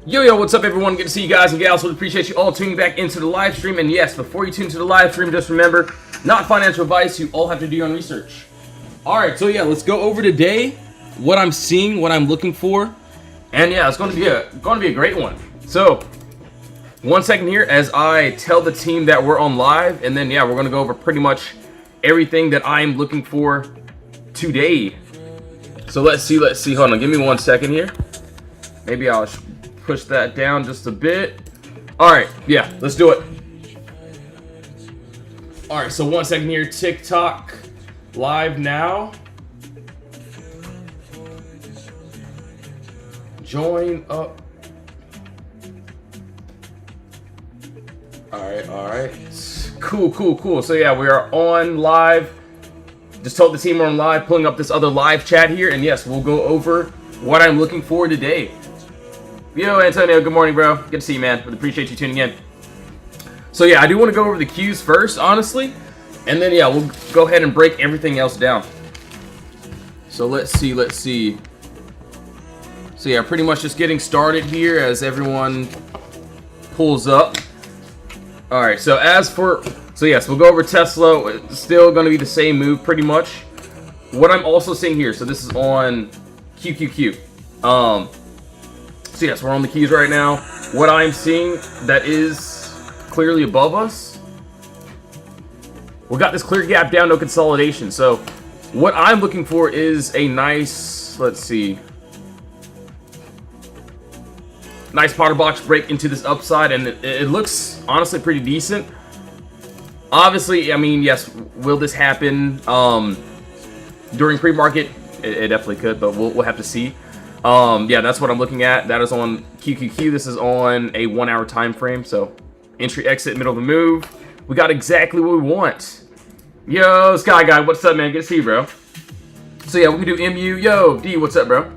Yo, what's up everyone? Good to see you guys and gals. Really appreciate you all tuning back into the live stream. And yes, before you tune to the live stream, just remember, not financial advice. You all have to do your own research. Alright, so yeah, let's go over today what I'm seeing, what I'm looking for. And yeah, it's going to be a great one. So, 1 second here as I tell the team that we're on live, and then yeah, we're going to go over pretty much everything that I'm looking for today. So let's see. Hold on, give me 1 second here. Maybe I'll push that down just a bit. Alright, yeah, let's do it. Alright, so 1 second here. TikTok live now. Join up. Alright. Cool. So yeah, we are on live. Just told the team we're on live, pulling up this other live chat here. And yes, we'll go over what I'm looking for today. Yo, Antonio, good morning, bro. Good to see you, man. Really appreciate you tuning in. So yeah, I do want to go over the cues first, honestly. And then yeah, we'll go ahead and break everything else down. So let's see. So yeah, pretty much just getting started here as everyone pulls up. Alright, so yes, we'll go over Tesla. It's still going to be the same move, pretty much. What I'm also seeing here, so this is on QQQ. So yes, we're on the keys right now. What I'm seeing that is clearly above us, we got this clear gap down, no consolidation. So what I'm looking for is a nice, nice Potter box break into this upside, and it looks honestly pretty decent. Obviously, I mean, yes, will this happen during pre-market? It definitely could, but we'll have to see. Yeah, that's what I'm looking at. That is on QQQ. This is on a 1 hour time frame. So entry, exit, middle of the move. We got exactly what we want. Yo, Sky Guy, what's up, man? Good to see you, bro. So yeah, we can do MU. Yo, D, what's up, bro?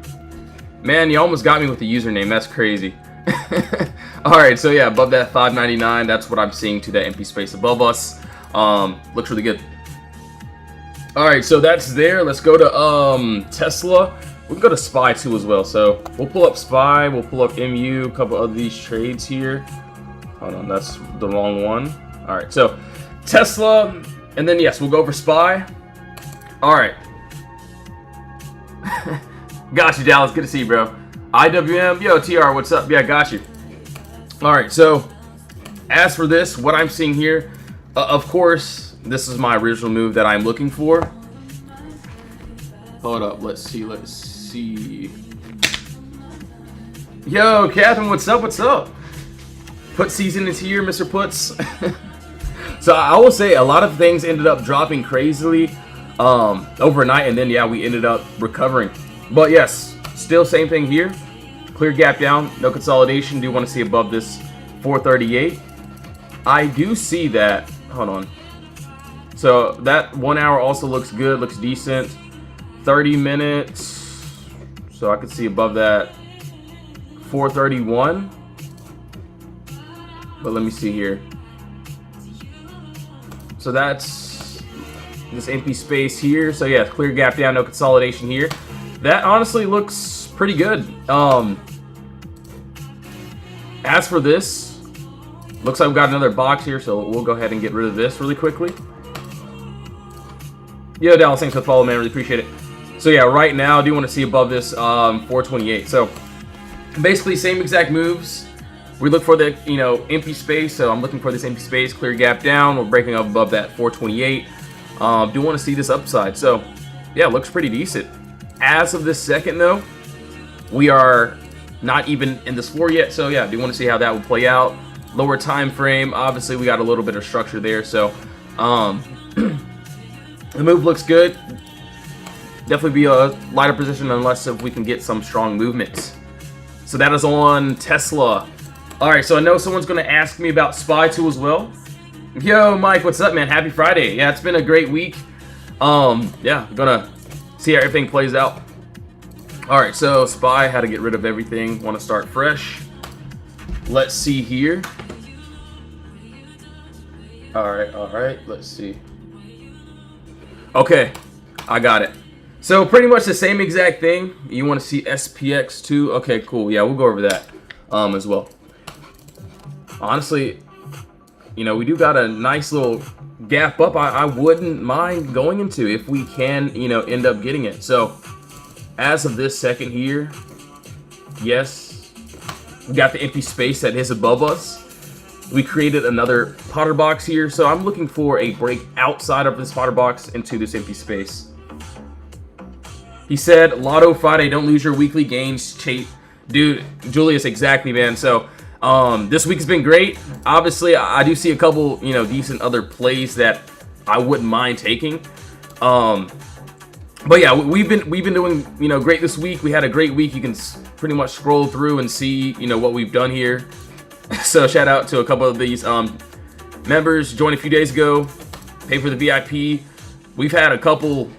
Man, you almost got me with the username. That's crazy. Alright, so yeah, above that 599, that's what I'm seeing to that empty space above us. Looks really good. Alright, so that's there. Let's go to Tesla. We can go to SPY too as well. So we'll pull up SPY, we'll pull up MU, a couple of these trades here. Hold on, that's the wrong one. Alright, so Tesla, and then yes, we'll go over SPY. Alright. Got you, Dallas. Good to see you, bro. IWM, yo, TR, what's up? Yeah, got you. Alright, so as for this, what I'm seeing here, of course, this is my original move that I'm looking for. Hold up, let's see. Yo, Catherine, what's up? Put season is here, Mr. Puts. So I will say a lot of things ended up dropping crazily overnight, and then yeah, we ended up recovering. But yes, still same thing here. Clear gap down, no consolidation. Do want to see above this 438. I do see that. Hold on. So that 1 hour also looks good, looks decent. 30 minutes. So I could see above that 431. But let me see here. So that's this empty space here. So yeah, clear gap down, no consolidation here. That honestly looks pretty good. As for this, looks like we've got another box here, so we'll go ahead and get rid of this really quickly. Yo, Dallas, thanks for the follow, man. Really appreciate it. So yeah, right now I do want to see above this 428. So basically same exact moves. We look for the empty space. So I'm looking for this empty space, clear gap down. We're breaking up above that 428. Do want to see this upside. So yeah, looks pretty decent. As of this second though, we are not even in this floor yet. So yeah, do want to see how that would play out. Lower time frame. Obviously we got a little bit of structure there. So the move looks good. Definitely be a lighter position unless if we can get some strong movements. So that is on Tesla. Alright, so I know someone's going to ask me about SPY too as well. Yo, Mike, what's up, man? Happy Friday. Yeah, it's been a great week. Yeah, gonna see how everything plays out. Alright, so SPY, how to get rid of everything. Want to start fresh. Let's see here. Alright, let's see. Okay, I got it. So pretty much the same exact thing. You want to see SPX2? Okay, cool. Yeah, we'll go over that. as well. Honestly, you know, we do got a nice little gap up. I wouldn't mind going into if we can, you know, end up getting it. So as of this second here, yes, we got the empty space that is above us. We created another Potter box here, so I'm looking for a break outside of this Potter box into this empty space. He said, Lotto Friday, don't lose your weekly gains, dude, Julius, exactly, man. So this week has been great. Obviously, I do see a couple, you know, decent other plays that I wouldn't mind taking. But yeah, we've been doing, you know, great this week. We had a great week. You can pretty much scroll through and see, you know, what we've done here. So shout out to a couple of these members joined a few days ago. Pay for the VIP. We've had a couple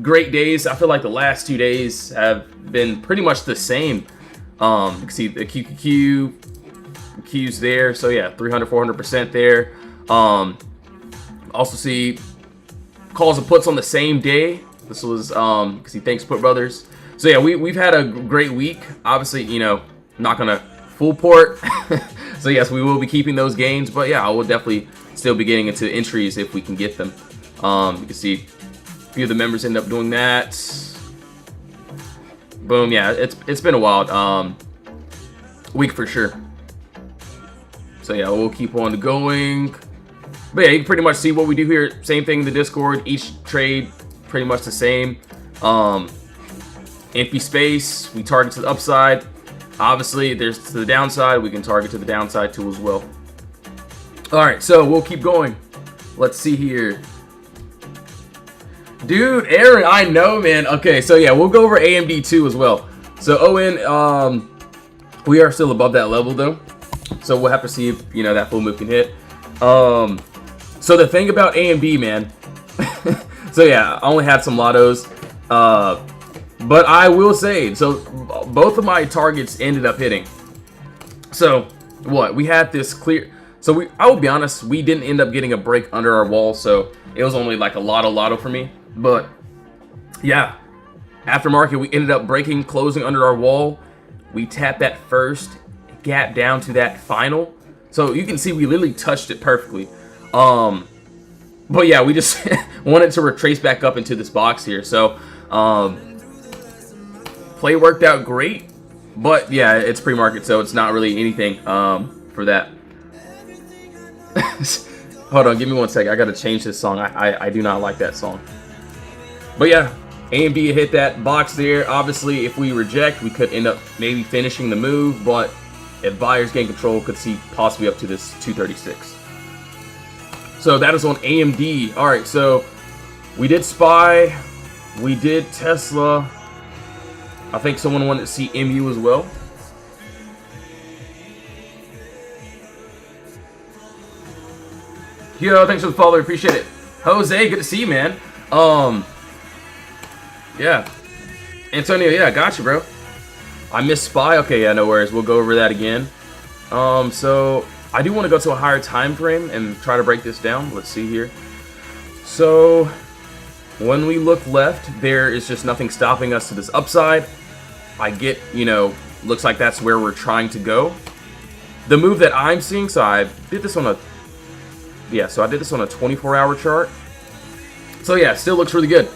great days. I feel like the last 2 days have been pretty much the same. You can see the QQQ's there. So yeah, 300, 400% there. Also see calls and puts on the same day. This was because he thanks Put Brothers. So yeah, we've had a great week. Obviously, you know, not gonna full port. So yes, we will be keeping those gains, but yeah, I will definitely still be getting into entries if we can get them. You can see a few of the members end up doing that. Boom, yeah, it's been a wild week for sure. So yeah, we'll keep on going. But yeah, you can pretty much see what we do here. Same thing in the Discord. Each trade pretty much the same. Empty space, we target to the upside. Obviously, there's to the downside. We can target to the downside too as well. All right, so we'll keep going. Let's see here. Dude, Aaron, I know, man. Okay, so yeah, we'll go over AMD too as well. So ON, we are still above that level though. So we'll have to see if, you know, that full move can hit. So the thing about AMD, man. So yeah, I only had some lottos. But I will say, so both of my targets ended up hitting. So what? We had this clear. So I will be honest, we didn't end up getting a break under our wall. So it was only like a lotto for me. But yeah, aftermarket, we ended up breaking, closing under our wall. We tapped that first, gap down to that final. So you can see we literally touched it perfectly. But yeah, we just wanted to retrace back up into this box here. So play worked out great, but yeah, it's pre-market, so it's not really anything for that. Hold on, give me 1 second. I gotta change this song. I do not like that song. But yeah, AMD hit that box there. Obviously, if we reject, we could end up maybe finishing the move, but if buyers gain control, could see possibly up to this 236. So that is on AMD. All right, so we did SPY, we did Tesla. I think someone wanted to see MU as well. Yo, thanks for the follow, appreciate it. Jose, good to see you, man. Yeah. Antonio, yeah, got you, bro. I missed SPY. Okay, yeah, no worries. We'll go over that again. So I do want to go to a higher time frame and try to break this down. Let's see here. So when we look left, there is just nothing stopping us to this upside. I get, you know, looks like that's where we're trying to go. The move that I'm seeing, so I did this on a, yeah, so I did this on a 24-hour chart. So yeah, still looks really good.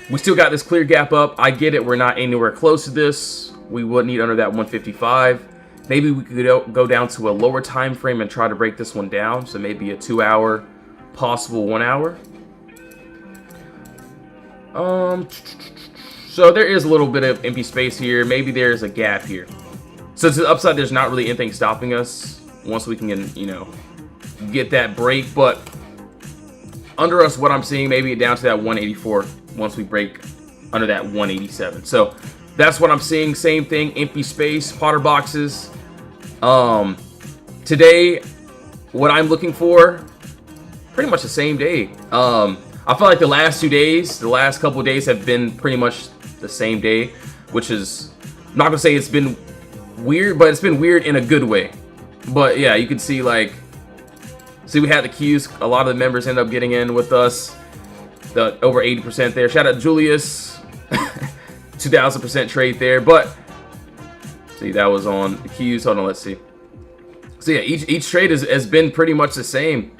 We still got this clear gap up. I get it, we're not anywhere close to this. We would need under that 155. Maybe we could go down to a lower time frame and try to break this one down. So maybe a 2-hour, possible 1 hour. So there is a little bit of empty space here. Maybe there's a gap here. So to the upside, there's not really anything stopping us once we can, you know, get that break. But under us, what I'm seeing, maybe down to that 184 once we break under that 187. So that's what I'm seeing. Same thing, empty space, Potter boxes. Today, what I'm looking for, pretty much the same day. I feel like the last 2 days, the last couple of days have been pretty much the same day, which is, I'm not gonna say it's been weird, but it's been weird in a good way. But yeah, you can see, like, see, we had the queues. A lot of the members end up getting in with us. The over 80% there. Shout out to Julius. 2000% trade there. But See, that was on the Qs. Hold on, let's see. So yeah, each trade has been pretty much the same.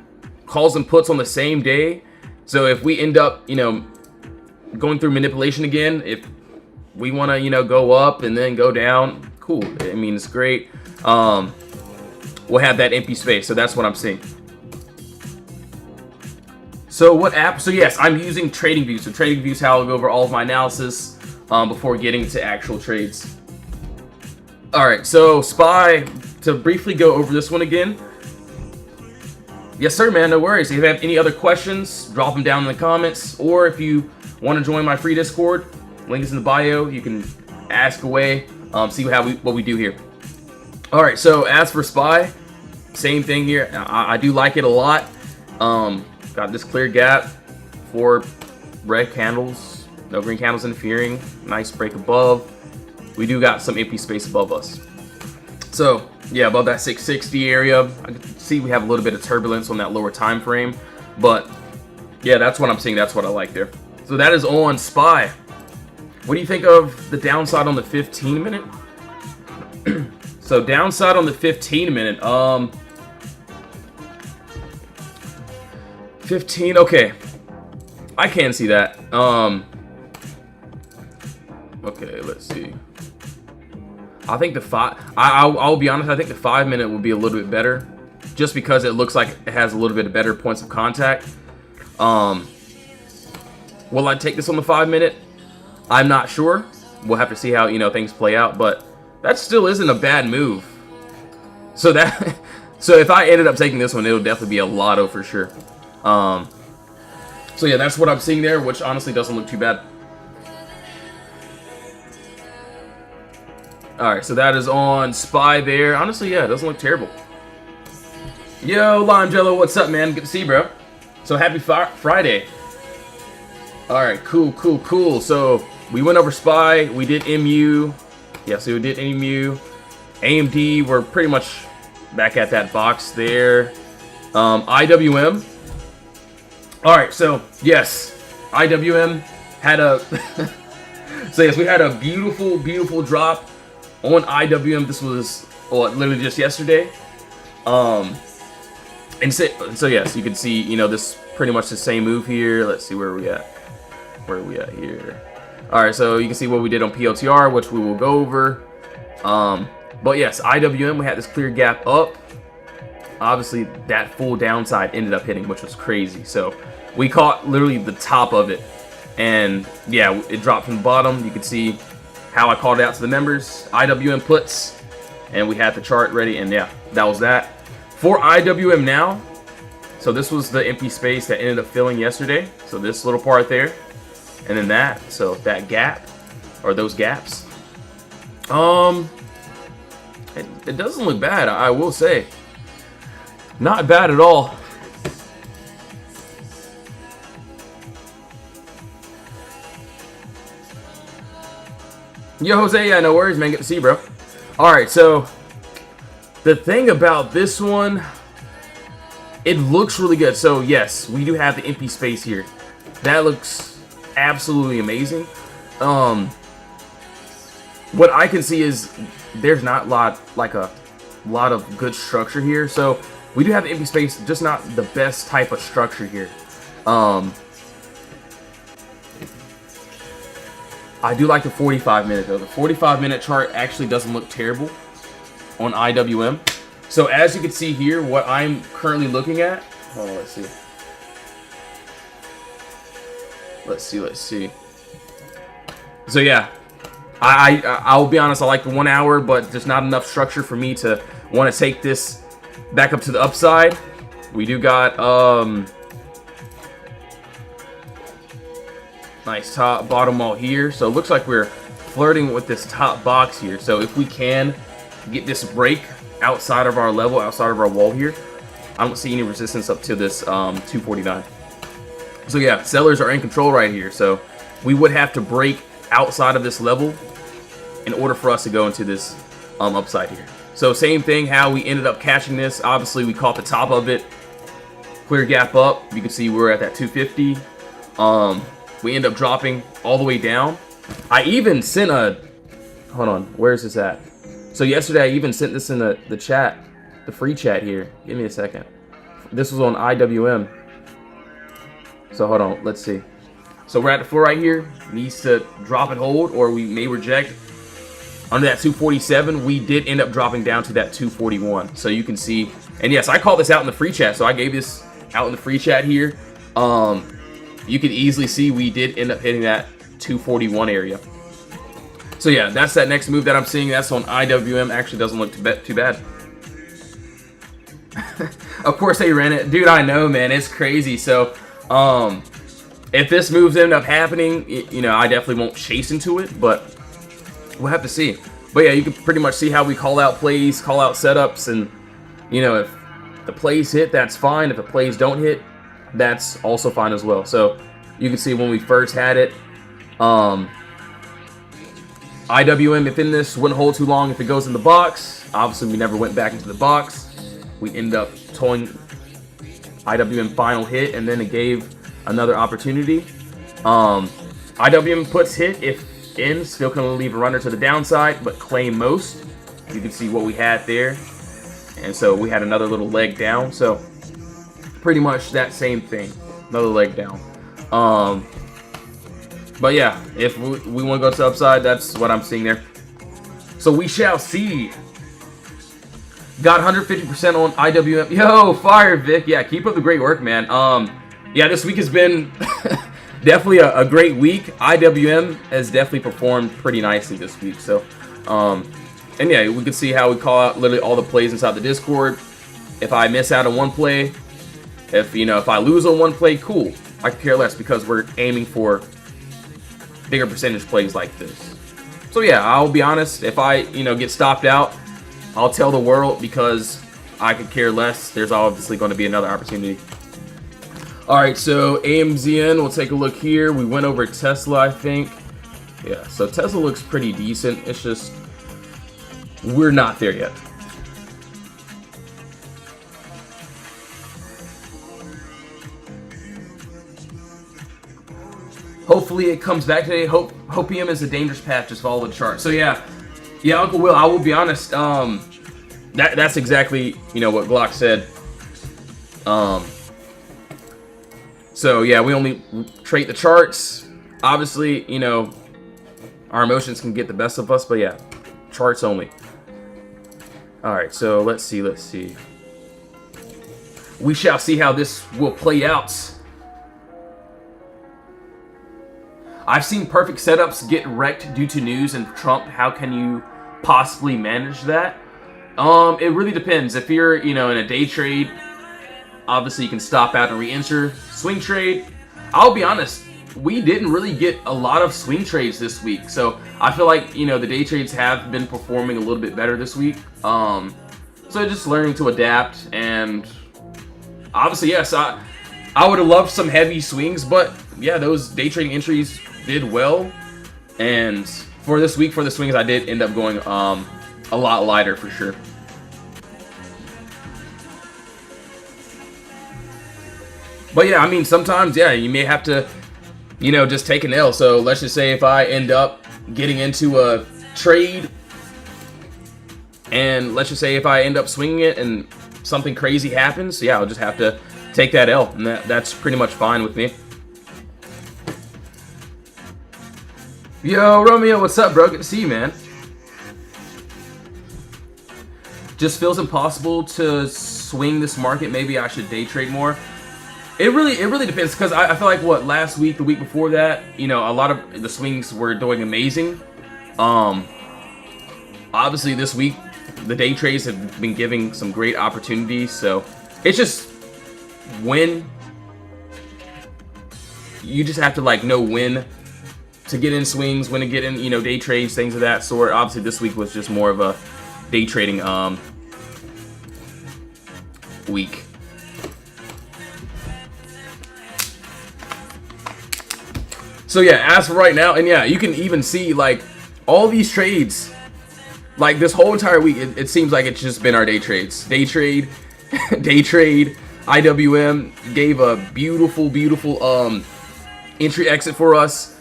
Calls and puts on the same day. So if we end up, you know, going through manipulation again, if we want to, you know, go up and then go down, cool. I mean, it's great. We'll have that empty space. So that's what I'm seeing. So what app? So yes, I'm using TradingView. So TradingView is how I'll go over all of my analysis before getting to actual trades. All right, so SPY, to briefly go over this one again. Yes, sir, man, no worries. If you have any other questions, drop them down in the comments. Or if you want to join my free Discord, link is in the bio. You can ask away, see what we do here. All right, so as for SPY, same thing here. I do like it a lot. Got this clear gap, 4 red candles, no green candles interfering, nice break above. We do got some empty space above us. So yeah, above that 660 area, I can see we have a little bit of turbulence on that lower time frame, but yeah, that's what I'm seeing. That's what I like there. So that is on SPY. What do you think of the downside on the 15 minute? So downside on the 15 minute, 15, okay. I can see that. Okay, let's see. I think the I'll be honest, I think the 5 minute will be a little bit better, just because it looks like it has a little bit of better points of contact. Will I take this on the 5 minute? I'm not sure. We'll have to see how, you know, things play out, but that still isn't a bad move. So that, so if I ended up taking this one, it'll definitely be a lotto for sure. So yeah, that's what I'm seeing there, which honestly doesn't look too bad. Alright, so that is on SPY there. Honestly, yeah, it doesn't look terrible. Yo, Lime Jello, what's up, man? Good to see you, bro. So happy Friday. Alright, cool. So we went over SPY, we did MU. Yeah, so we did MU. AMD, we're pretty much back at that box there. IWM. Alright, so yes, IWM had a so yes, we had a beautiful drop on IWM. This was literally just yesterday. And so yes, you can see, you know, this pretty much the same move here. Let's see where we at. Where are we at here? Alright, so you can see what we did on PLTR, which we will go over. But yes, IWM, we had this clear gap up. Obviously, that full downside ended up hitting, which was crazy. So we caught literally the top of it. And yeah, it dropped from the bottom. You can see how I called it out to the members. IWM puts, and we had the chart ready. And yeah, that was that. For IWM now, so this was the empty space that ended up filling yesterday. So this little part there, and then that. So that gap, or those gaps. It doesn't look bad, I will say. Not bad at all. Yo, Jose, yeah, no worries, man. Good to see you, bro. Alright, so the thing about this one, it looks really good. So yes, we do have the empty space here. That looks absolutely amazing. What I can see is there's not a lot of good structure here. So we do have the empty space, just not the best type of structure here. I do like the 45 minute though. The 45 minute chart actually doesn't look terrible on IWM. So as you can see here, what I'm currently looking at, hold on, let's see. So yeah, I'll be honest, I like the 1 hour, but there's not enough structure for me to want to take this back up to the upside. We do got nice top bottom all here. So it looks like we're flirting with this top box here. So if we can get this break outside of our level, outside of our wall here, I don't see any resistance up to this 249. So yeah, sellers are in control right here. So we would have to break outside of this level in order for us to go into this upside here. So same thing, how we ended up catching this. Obviously, we caught the top of it, clear gap up. You can see we're at that 250. We end up dropping all the way down. I even sent a, hold on, where is this at? So yesterday I even sent this in the chat, the free chat here. Give me a second. This was on IWM. So hold on, let's see. So we're at the floor right here. Needs to drop and hold, or we may reject. Under that 247, we did end up dropping down to that 241. So you can see, and yes, I called this out in the free chat. So I gave this out in the free chat here. You can easily see we did end up hitting that 241 area. So yeah, that's that next move that I'm seeing. That's on IWM. Actually doesn't look too bad. Of course they ran it. Dude, I know, man. It's crazy. So, if this moves end up happening, you know, I definitely won't chase into it, but we'll have to see. But yeah, you can pretty much see how we call out plays, call out setups, and, you know, if the plays hit, that's fine. If the plays don't hit, that's also fine as well. So you can see when we first had it, IWM, if in this, wouldn't hold too long if it goes in the box. Obviously, we never went back into the box. We end up towing IWM final hit, and then it gave another opportunity. IWM puts hit if in, still can leave a runner to the downside, but claim most. You can see what we had there. And so we had another little leg down. So pretty much that same thing. Another leg down. But yeah, if we want to go to the upside, that's what I'm seeing there. So we shall see. Got 150% on IWM. Yo, fire, Vic. Yeah, keep up the great work, man. Yeah, this week has been definitely a great week. IWM has definitely performed pretty nicely this week. So, and yeah, we can see how we call out literally all the plays inside the Discord. If I miss out on one play, if I lose on one play, cool. I could care less because we're aiming for bigger percentage plays like this. So yeah, I'll be honest. If I, get stopped out, I'll tell the world because I could care less. There's obviously going to be another opportunity. All right, so AMZN, we'll take a look here. We went over Tesla, I think. Yeah, so Tesla looks pretty decent. It's just, we're not there yet. Hopefully it comes back today. Hopium is a dangerous path. Just follow the chart. So yeah, Uncle Will, I will be honest. That's exactly what Glock said. So yeah, we only trade the charts. Obviously, our emotions can get the best of us, but yeah, charts only. All right, so let's see. We shall see how this will play out. I've seen perfect setups get wrecked due to news and Trump. How can you possibly manage that? It really depends. If you're, in a day trade, obviously you can stop out and re-enter. Swing trade, I'll be honest, we didn't really get a lot of swing trades this week. So I feel like, the day trades have been performing a little bit better this week. So just learning to adapt, and obviously, yes, I would have loved some heavy swings, but yeah, those day trading entries did well. And for this week, for the swings, I did end up going a lot lighter for sure. But yeah, I mean, sometimes, yeah, you may have to, just take an L. So let's just say if I end up getting into a trade, and let's just say if I end up swinging it and something crazy happens, yeah, I'll just have to take that L, and that's pretty much fine with me. Yo, Romeo, what's up, bro? Good to see you, man. Just feels impossible to swing this market. Maybe I should day trade more. It really depends, because I feel like last week, the week before that, a lot of the swings were doing amazing. Obviously this week the day trades have been giving some great opportunities, so it's just when you just have to know when to get in swings, when to get in day trades, things of that sort. Obviously this week was just more of a day trading week. So yeah, as for right now, and yeah, you can even see all these trades, this whole entire week, it seems like it's just been our day trades. Day trade, day trade, IWM gave a beautiful entry exit for us.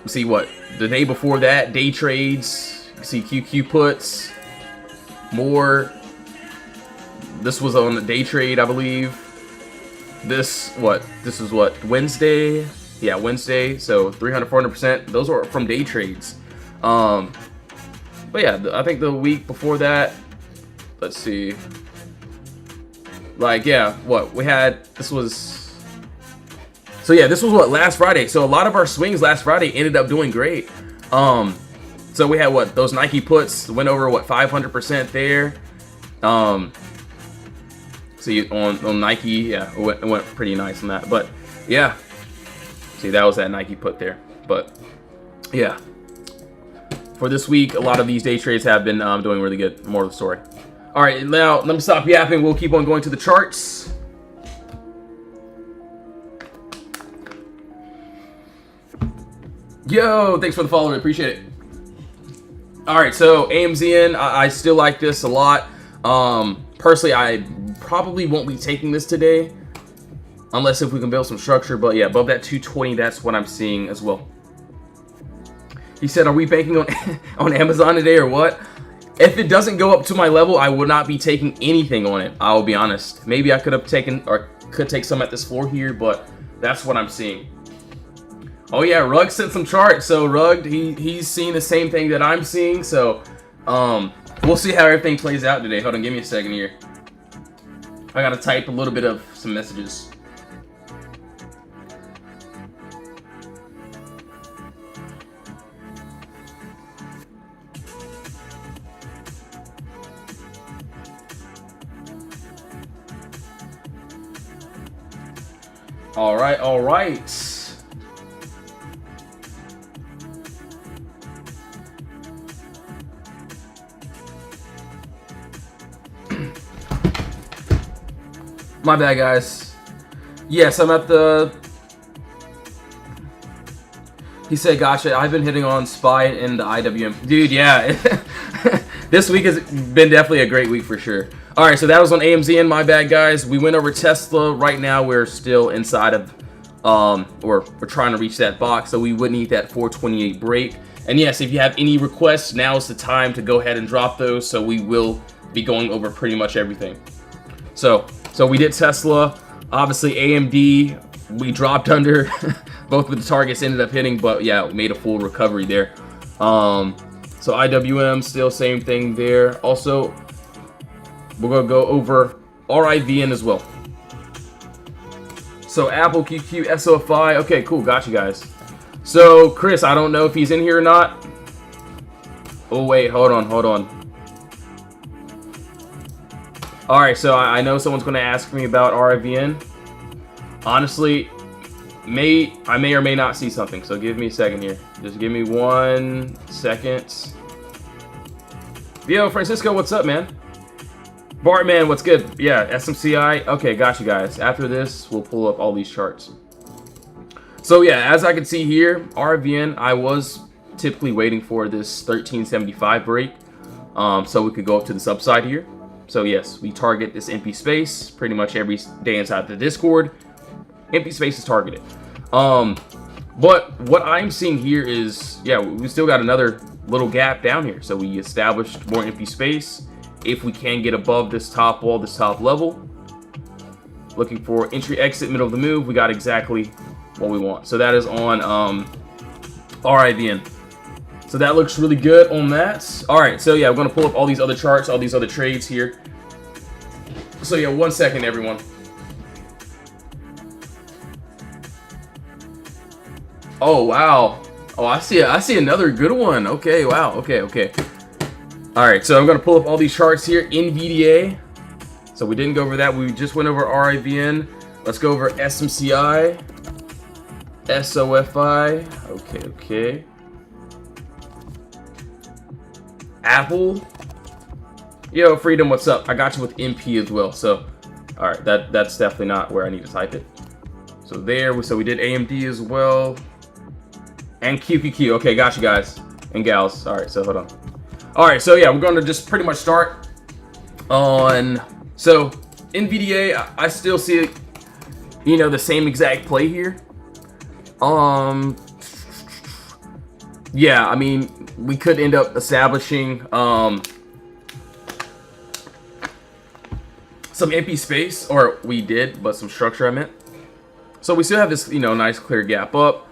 See what the day before that, day trades, You see QQ puts more. This was on a day trade, I believe. This is what, Wednesday? Yeah, Wednesday. So 300, 400%. Those are from day trades. But yeah, I think the week before that, let's see. Like, yeah, what we had, this was, so yeah, this was what, last Friday. So a lot of our swings last Friday ended up doing great. So we had what, those Nike puts went over what, 500% there. See on Nike, yeah, it went pretty nice on that. But yeah, see, that was that Nike put there. But yeah, for this week, a lot of these day trades have been doing really good. More of the story. All right, now let me stop yapping. We'll keep on going to the charts. Yo, thanks for the follow. I appreciate it. All right, so AMZN, I still like this a lot. Personally, I probably won't be taking this today unless if we can build some structure. But yeah, above that 220, that's what I'm seeing as well. He said, are we banking on on Amazon today or what? If it doesn't go up to my level, I will not be taking anything on it. I'll be honest. Maybe I could have taken, or could take some at this floor here, but that's what I'm seeing. Oh yeah, Rug sent some charts. So Rug, he's seeing the same thing that I'm seeing. So we'll see how everything plays out today. Hold on, give me a second here. I gotta type a little bit of some messages. All right, all right. My bad, guys. Yes, I'm at the... He said, gotcha, I've been hitting on SPY and the IWM. Dude, yeah. This week has been definitely a great week for sure. All right, so that was on AMZN. My bad, guys. We went over Tesla. Right now, we're still inside of, we're trying to reach that box, so we would need that 428 break. And yes, if you have any requests, now is the time to go ahead and drop those. So we will be going over pretty much everything. So we did Tesla. Obviously, AMD, we dropped under. Both of the targets ended up hitting, but yeah, we made a full recovery there. So IWM, still same thing there. Also, we're gonna go over RIVN as well. So Apple, QQ, SOFI. Okay, cool, got you guys. So Chris, I don't know if he's in here or not. Oh wait, hold on. All right, so I know someone's gonna ask me about RIVN. Honestly, I may or may not see something, so give me a second here. Just give me 1 second. Yo, Francisco, what's up, man? Bartman, what's good? Yeah, SMCI. Okay, got you guys. After this, we'll pull up all these charts. So yeah, as I can see here, RIVN, I was typically waiting for this 1375 break, so we could go up to this upside here. So yes, we target this empty space pretty much every day inside the Discord. Empty space is targeted. But what I'm seeing here is, yeah, we still got another little gap down here. So we established more empty space. If we can get above this top wall, this top level, looking for entry, exit, middle of the move, we got exactly what we want. So that is on RIVN. So that looks really good on that. All right, so yeah, we're gonna pull up all these other charts, all these other trades here. So yeah, 1 second, everyone. Oh wow. Oh, I see another good one. Okay, wow. Okay. All right, so I'm gonna pull up all these charts here. NVDA. So we didn't go over that. We just went over RIVN. Let's go over SMCI, SOFI. Okay. Apple. Yo, Freedom, what's up? I got you with MP as well. So, all right, that's definitely not where I need to type it. So there. So we did AMD as well. And QQQ. Okay, got you guys and gals. All right, so hold on. All right, so yeah, we're going to just pretty much start on. So NVDA, I still see, the same exact play here. yeah, I mean, we could end up establishing some empty space, or we did, but some structure I meant. So we still have this, you know, nice clear gap up.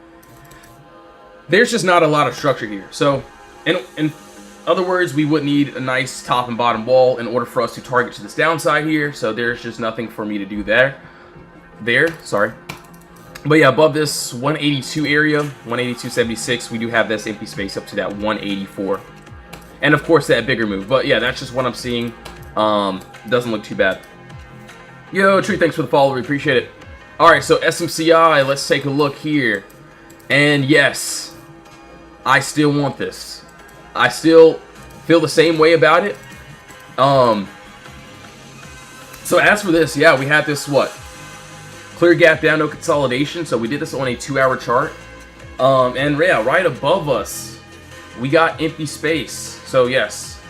There's just not a lot of structure here. So in other words, we would need a nice top and bottom wall in order for us to target to this downside here. So there's just nothing for me to do there. Sorry. But yeah, above this 182 area, 182.76, we do have this empty space up to that 184. And of course that bigger move. But yeah, that's just what I'm seeing. Doesn't look too bad. Yo, Tree, thanks for the follow. We appreciate it. Alright, so SMCI, let's take a look here. And yes, I still want this. I still feel the same way about it. So as for this, yeah, we had this, what? Clear gap down, no consolidation. So we did this on a 2-hour chart. And yeah, right above us, we got empty space. So yes,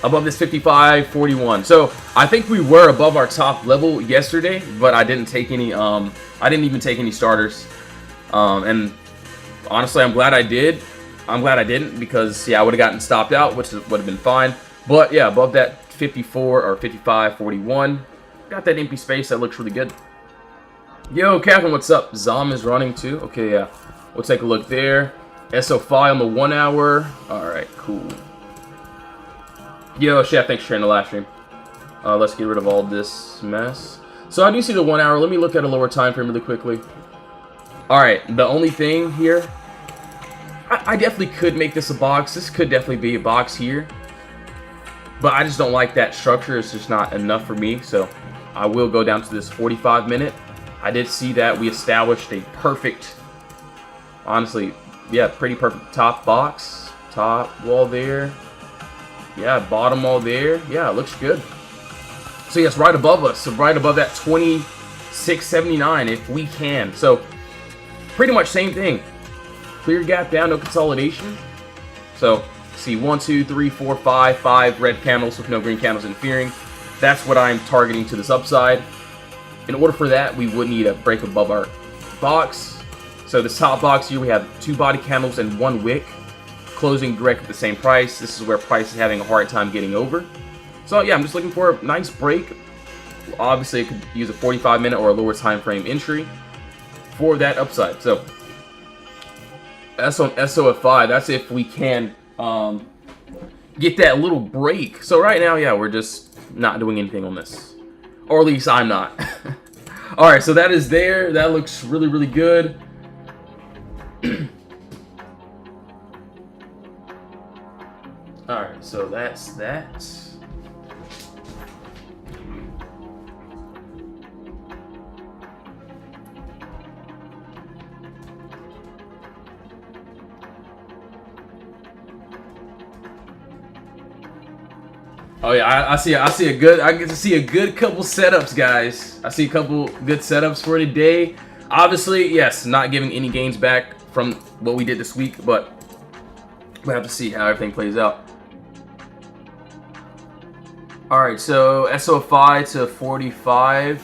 above this 55.41. So I think we were above our top level yesterday, but I didn't take any. I didn't even take any starters. And honestly, I'm glad I did. I'm glad I didn't, because yeah, I would have gotten stopped out, which would have been fine. But yeah, above that 54 or 55.41, got that empty space. That looks really good. Yo, Catherine, what's up? Zom is running too. Okay, yeah, we'll take a look there. SO5 on the 1 hour. All right, cool. Yo, Chef, thanks for sharing the live stream. Let's get rid of all this mess. So I do see the 1 hour. Let me look at a lower time frame really quickly. All right, the only thing here, I definitely could make this a box. This could definitely be a box here, but I just don't like that structure. It's just not enough for me. So I will go down to this 45 minute. I did see that we established a perfect, honestly, yeah, pretty perfect top box, top wall there. Yeah, bottom wall there. Yeah, it looks good. So yes, right above us. So right above that 26.79 if we can. So pretty much same thing. Clear gap down, no consolidation. So see 1, 2, 3, 4, 5 red candles with no green candles interfering. That's what I'm targeting to this upside. In order for that, we would need a break above our box. So this top box here, we have 2 body candles and 1 wick, closing direct at the same price. This is where price is having a hard time getting over. So yeah, I'm just looking for a nice break. Obviously, I could use a 45 minute or a lower time frame entry for that upside. So that's on SOF5. That's if we can get that little break. So right now, yeah, we're just not doing anything on this, or at least I'm not. All right, so that is there. That looks really, really good. All right, so that's that. Oh yeah, I get to see a good couple setups, guys. I see a couple good setups for today. Obviously, yes, not giving any gains back from what we did this week, but we'll have to see how everything plays out. All right, so SO5 to 45.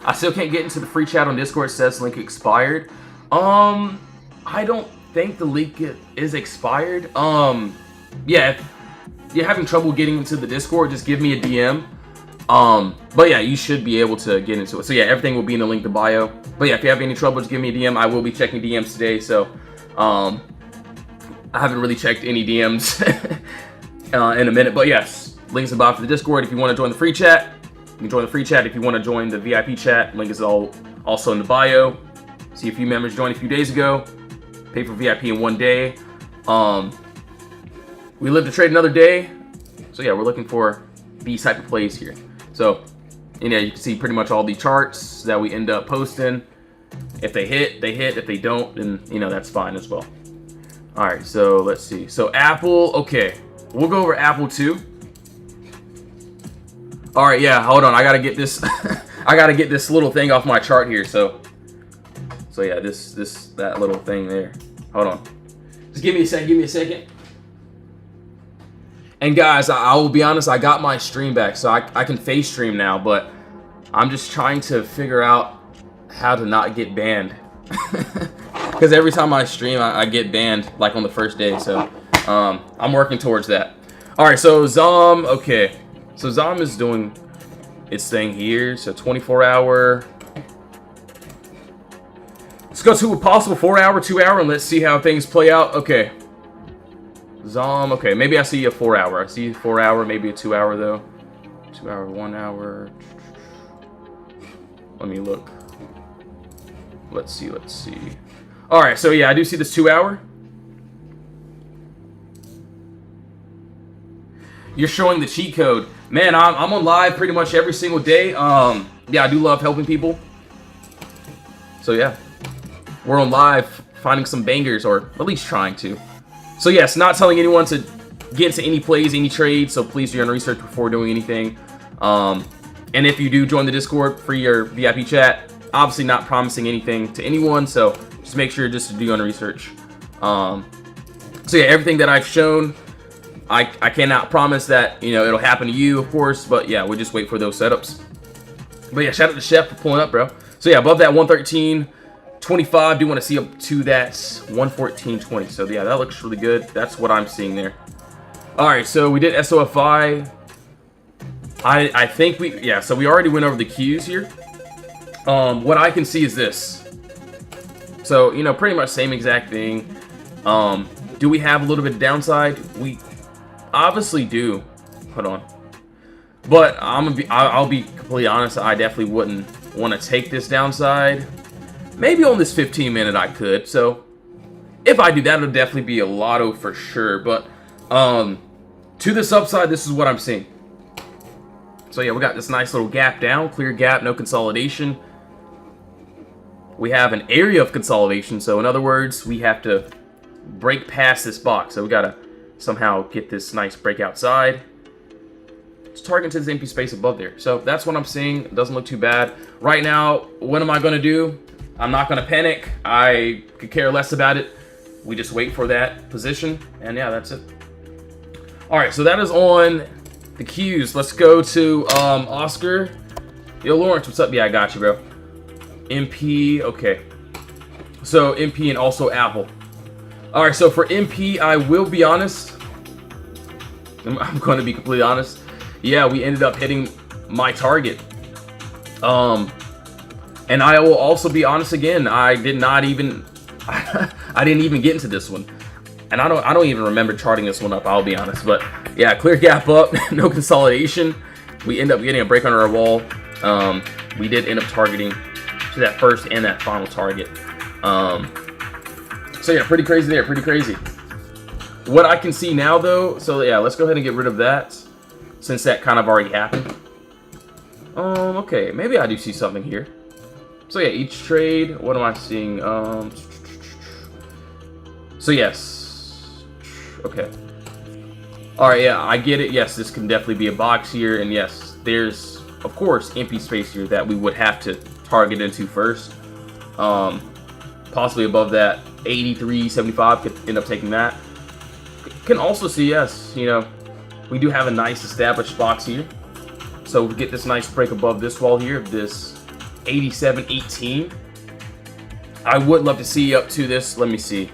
I still can't get into the free chat on Discord. It says link expired. I don't think the link is expired. Yeah, if you're having trouble getting into the Discord, just give me a DM. But yeah, you should be able to get into it. So yeah, everything will be in the link to bio. But yeah, if you have any trouble, just give me a DM. I will be checking DMs today. So I haven't really checked any DMs in a minute. But yes, links above for the Discord. If you want to join the free chat, you can join the free chat. If you want to join the VIP chat, link is also in the bio. See a few members joined a few days ago. Pay for VIP in 1 day. We live to trade another day. So yeah, we're looking for these type of plays here. So, you know, you can see pretty much all the charts that we end up posting. If they hit, they hit. If they don't, then, you know, that's fine as well. All right, so let's see. So Apple, okay. We'll go over Apple too. All right, yeah, hold on. I got to get this. I got to get this little thing off my chart here. So yeah, that little thing there. Hold on. Just give me a second. And guys, I will be honest, I got my stream back, so I can face stream now, but I'm just trying to figure out how to not get banned. Because every time I stream, I get banned, like on the first day. So I'm working towards that. All right, so Zom, okay. So Zom is doing its thing here. So 24-hour. Let's go to a possible 4-hour, 2-hour, and let's see how things play out. Okay. Zom, okay. Maybe I see a 4-hour. I see a 4-hour, maybe a 2-hour, though. 2-hour, 1 hour. Let me look. Let's see, let's see. All right, so yeah, I do see this 2-hour. You're showing the cheat code. Man, I'm on live pretty much every single day. Yeah, I do love helping people. So yeah, we're on live finding some bangers, or at least trying to. So yes, not telling anyone to get into any plays, any trades, so please do your own research before doing anything. And if you do join the Discord for your VIP chat, obviously not promising anything to anyone, so just make sure just to do your own research. So yeah, everything that I've shown, I cannot promise that, you know, it'll happen to you, of course, but yeah, we'll just wait for those setups. But yeah, shout out to Chef for pulling up, bro. So yeah, above that 113.25, do want to see up to that 114.20. So yeah, that looks really good. That's what I'm seeing there. All right, so we did SOFI. I think so we already went over the cues here. What I can see is this. So, you know, pretty much same exact thing. Do we have a little bit of downside? We obviously do. Hold on. But I'll be completely honest, I definitely wouldn't want to take this downside. Maybe on this 15-minute I could. So if I do that, it'll definitely be a lotto for sure. But to this upside, this is what I'm seeing. So yeah, we got this nice little gap down, clear gap, no consolidation. We have an area of consolidation, so in other words, we have to break past this box. So we gotta somehow get this nice break outside. It's targeting to this empty space above there. So that's what I'm seeing. It doesn't look too bad. Right now, what am I gonna do? I'm not gonna panic. I could care less about it. We just wait for that position, and yeah, that's it. All right, so that is on the cues. Let's go to Oscar. Yo, Lawrence, what's up? Yeah, I got you, bro. MP, okay. So MP and also Apple. All right, so for MP, I will be honest. I'm going to be completely honest. Yeah, we ended up hitting my target. And I will also be honest again. I did not even, I didn't even get into this one. And I don't even remember charting this one up, I'll be honest. But yeah, clear gap up, no consolidation. We end up getting a break under our wall. We did end up targeting to that first and that final target. So yeah, pretty crazy there, pretty crazy. What I can see now though, so yeah, let's go ahead and get rid of that since that kind of already happened. Okay, maybe I do see something here. So yeah, each trade, what am I seeing? So yes. Okay. Alright, yeah, I get it. Yes, this can definitely be a box here. And yes, there's, of course, empty space here that we would have to target into first. Possibly above that 83.75 could end up taking that. Can also see, yes, you know, we do have a nice established box here. So we get this nice break above this wall here, this 87.18. I would love to see up to this, let me see,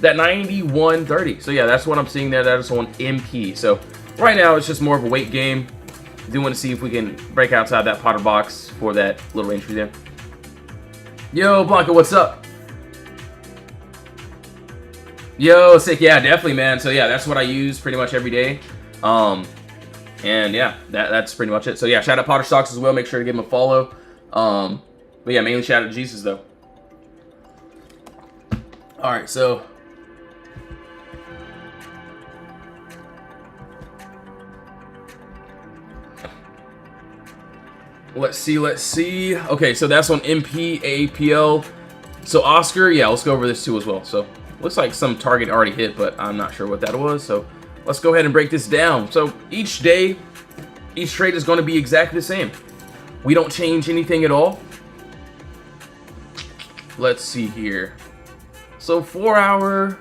that 91.30. So yeah, that's what I'm seeing there. That is on MP. So right now it's just more of a weight game. I do want to see if we can break outside that Potter box for that little entry there. Yo, Blanca, what's up? Yo, sick. Yeah, definitely, man. So yeah, that's what I use pretty much every day. And yeah, that's pretty much it. So yeah, shout out Potter Stocks as well. Make sure to give him a follow. But yeah, mainly shout out to Jesus though. All right, so let's see. Okay, so that's on MP, AAPL. So Oscar, yeah, let's go over this too as well. So looks like some target already hit, but I'm not sure what that was. So let's go ahead and break this down. So each day, each trade is going to be exactly the same. We don't change anything at all. Let's see here. So 4-hour,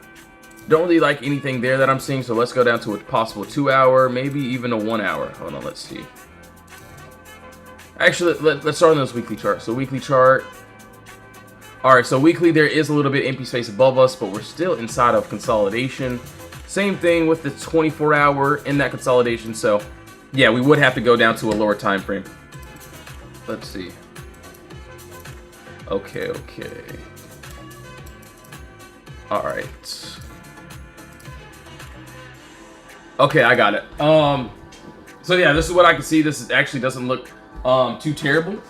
don't really like anything there that I'm seeing. So let's go down to a possible 2-hour, maybe even a 1-hour. Hold on, let's see. Actually, let's start on this weekly chart. So weekly chart. Alright, so weekly there is a little bit empty space above us, but we're still inside of consolidation. Same thing with the 24-hour in that consolidation, so yeah, we would have to go down to a lower time frame. Let's see. Okay. Alright. Okay, I got it. So yeah, this is what I can see. This actually doesn't look too terrible.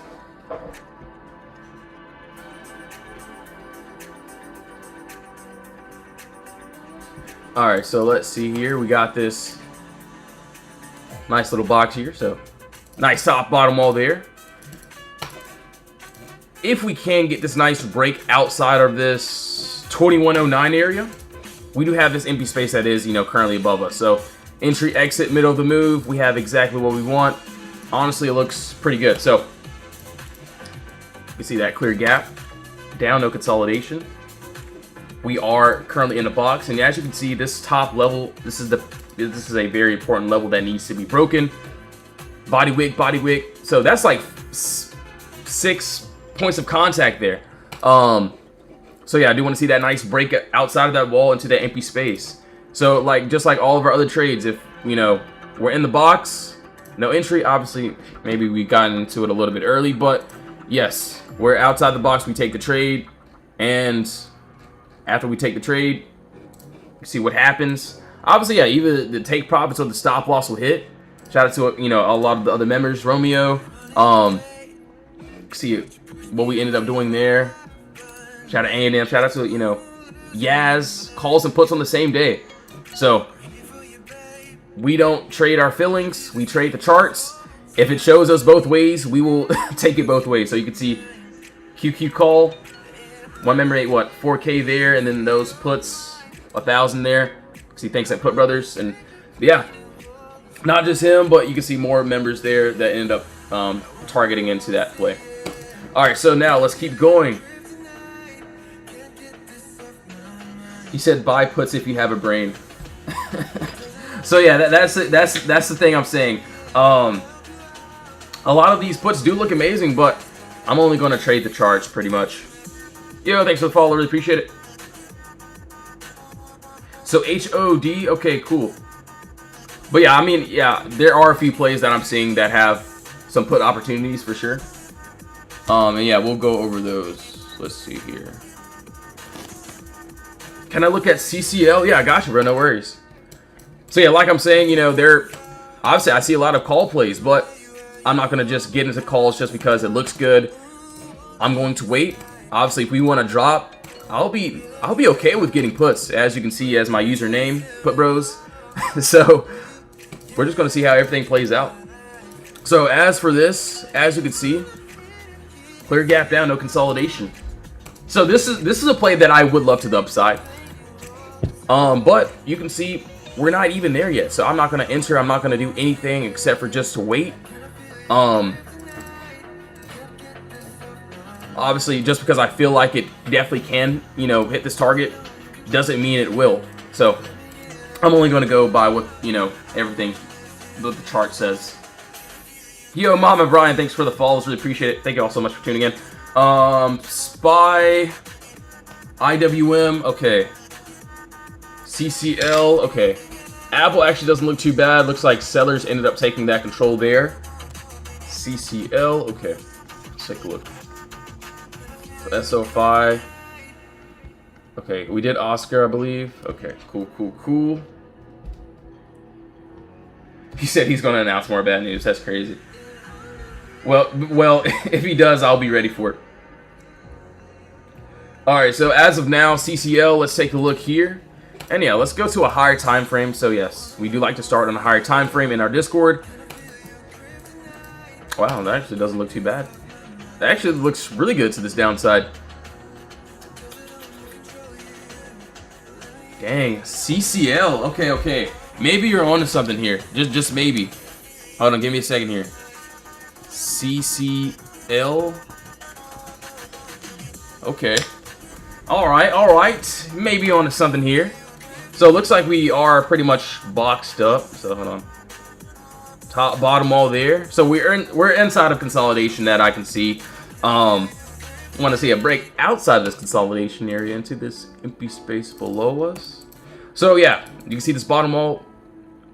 Alright, so let's see here. We got this nice little box here. So nice top bottom wall there. If we can get this nice break outside of this 2109 area, we do have this empty space that is, currently above us. So entry, exit, middle of the move, we have exactly what we want. Honestly, it looks pretty good. So you see that clear gap down, no consolidation. We are currently in the box, and as you can see, this top level, this is a very important level that needs to be broken. Body wick. So that's like 6 points of contact there. So yeah, I do want to see that nice break outside of that wall into that empty space. So just like all of our other trades, if we're in the box, no entry, obviously maybe we got into it a little bit early, but yes, we're outside the box, we take the trade, and after we take the trade, see what happens. Obviously, yeah, either the take profits or the stop loss will hit. Shout out to a lot of the other members, Romeo. See what we ended up doing there. Shout out to A&M. Shout out to Yaz. Calls and puts on the same day. So we don't trade our fillings. We trade the charts. If it shows us both ways, we will take it both ways. So you can see QQ call. One member ate 4K there, and then those puts 1,000 there. See, thanks at Put Brothers, and yeah, not just him, but you can see more members there that end up targeting into that play. All right, so now let's keep going. He said buy puts if you have a brain. So yeah, that's the thing I'm saying. A lot of these puts do look amazing, but I'm only going to trade the charts pretty much. Yo, thanks for the follow, really appreciate it. So HOD, okay, cool. But yeah, I mean, yeah, there are a few plays that I'm seeing that have some put opportunities for sure. And yeah, we'll go over those. Let's see here. Can I look at CCL? Yeah, I got you, bro, no worries. So yeah, like I'm saying, there, obviously I see a lot of call plays, but I'm not going to just get into calls just because it looks good. I'm going to wait. Obviously, if we want to drop, I'll be okay with getting puts, as you can see as my username, Put Bros. So we're just going to see how everything plays out. So as for this, as you can see, clear gap down, no consolidation. So this is a play that I would love to the upside. But you can see we're not even there yet. So I'm not going to enter. I'm not going to do anything except for just to wait. Obviously, just because I feel like it definitely can, hit this target, doesn't mean it will. So I'm only going to go by what, everything that the chart says. Yo, Mama Brian, thanks for the follows. Really appreciate it. Thank you all so much for tuning in. Spy, IWM, okay. CCL, okay. Apple actually doesn't look too bad. Looks like sellers ended up taking that control there. CCL, okay. Let's take a look. SO5. Okay, we did Oscar, I believe. Okay, cool. He said he's going to announce more bad news. That's crazy. Well, if he does, I'll be ready for it. All right, so as of now, CCL, let's take a look here. And yeah, let's go to a higher time frame. So yes, we do like to start on a higher time frame in our Discord. Wow, that actually doesn't look too bad. That actually looks really good to this downside. Dang, CCL. Okay. Maybe you're onto something here. Just maybe. Hold on, give me a second here. CCL. Okay. All right. Maybe onto something here. So it looks like we are pretty much boxed up. So hold on. Top, bottom, all there. So we're inside of consolidation that I can see. want to see a break outside of this consolidation area into this empty space below us. So yeah, you can see this bottom wall,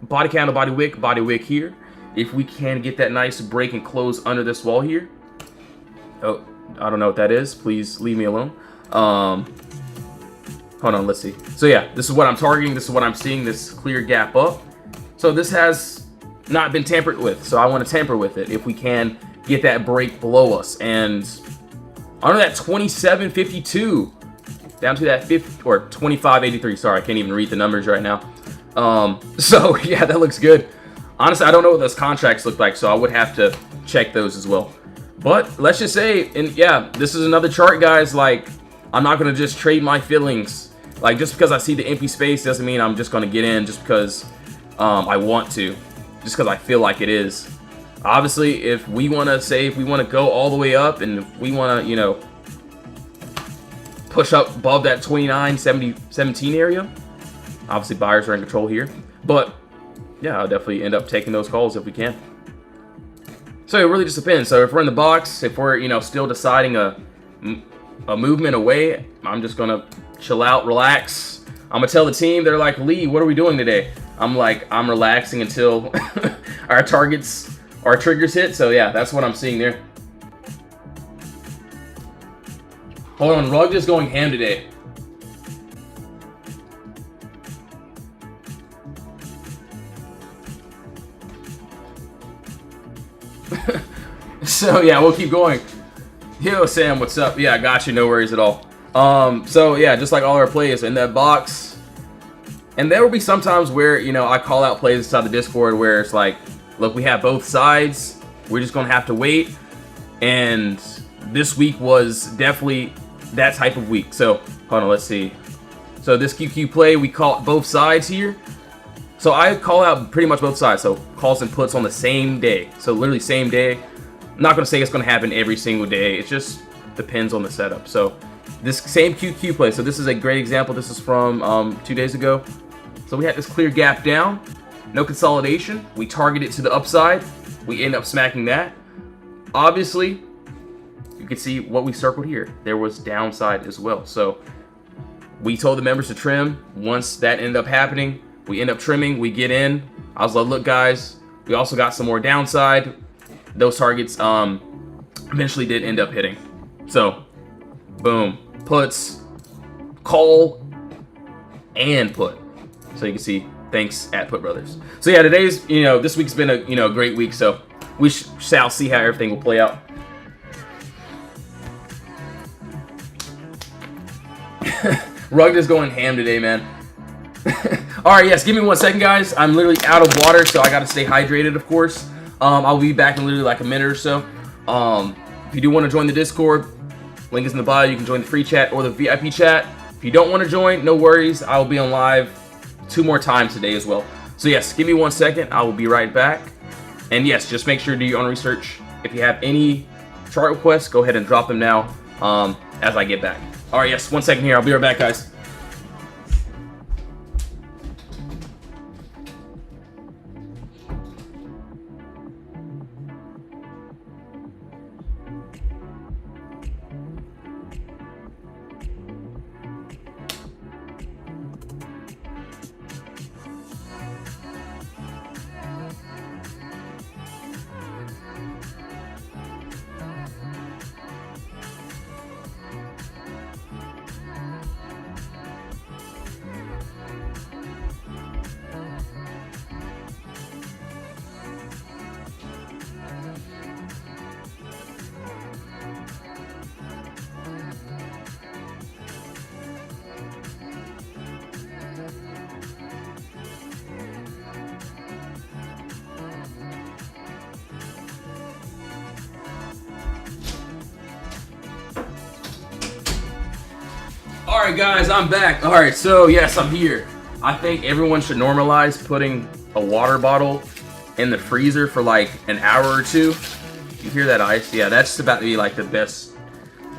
body candle, body wick here. If we can get that nice break and close under this wall here. Oh, I don't know what that is. Please leave me alone. Hold on, let's see. So yeah, this is what I'm targeting. This is what I'm seeing, this clear gap up. So this has not been tampered with. So I want to tamper with it if we can get that break below us. And under that 27.52 down to that 50 or 25.83. Sorry, I can't even read the numbers right now. So yeah, that looks good. Honestly, I don't know what those contracts look like, so I would have to check those as well. But let's just say, and yeah, this is another chart, guys. Like, I'm not gonna just trade my feelings. Like, just because I see the empty space doesn't mean I'm just gonna get in just because I want to, just because I feel like it is. Obviously, if we want to go all the way up, and if we want to, you know, push up above that 29.17 area, obviously buyers are in control here. But yeah, I'll definitely end up taking those calls if we can. So it really just depends. So if we're in the box, if we're, you know, still deciding a movement away, I'm just gonna chill out, relax. I'm gonna tell the team. They're like, Lee, what are we doing today? I'm like, I'm relaxing until our targets, our triggers hit. So yeah, that's what I'm seeing there. Hold on, Rug is going ham today. So yeah, we'll keep going. Yo, Sam, what's up? Yeah, I got you. No worries at all. So yeah, just like all our plays in that box. And there will be some times where, you know, I call out plays inside the Discord where it's like, look, we have both sides. We're just gonna have to wait. And this week was definitely that type of week. So hold on, let's see. So this QQ play, we call both sides here. So I call out pretty much both sides. So calls and puts on the same day. So literally same day. I'm not going to say it's going to happen every single day. It just depends on the setup. So this same QQ play. So this is a great example. This is from 2 days ago. So we had this clear gap down. No consolidation. We target it to the upside. We end up smacking that. Obviously, you can see what we circled here. There was downside as well. So we told the members to trim. Once that ended up happening, we end up trimming. We get in. I was like, look, guys, we also got some more downside. Those targets eventually did end up hitting. So, boom. Puts, call, and put. So you can see, thanks at Put Brothers. So yeah, today's, you know, this week's been a, you know, great week. So we shall see how everything will play out. Rugged is going ham today, man. Alright, yes, give me 1 second, guys. I'm literally out of water, so I gotta stay hydrated, of course. I'll be back in literally like a minute or so. If you do want to join the Discord, link is in the bio. You can join the free chat or the VIP chat. If you don't want to join, no worries. I will be on live 2 more times today as well. So yes, give me 1 second. I will be right back. And yes, just make sure to do your own research. If you have any chart requests, go ahead and drop them now as I get back. Alright, yes, 1 second here. I'll be right back, guys. Alright guys, I'm back. Alright, so yes, I'm here. I think everyone should normalize putting a water bottle in the freezer for like an hour or 2. You hear that ice? Yeah, that's about to be like the best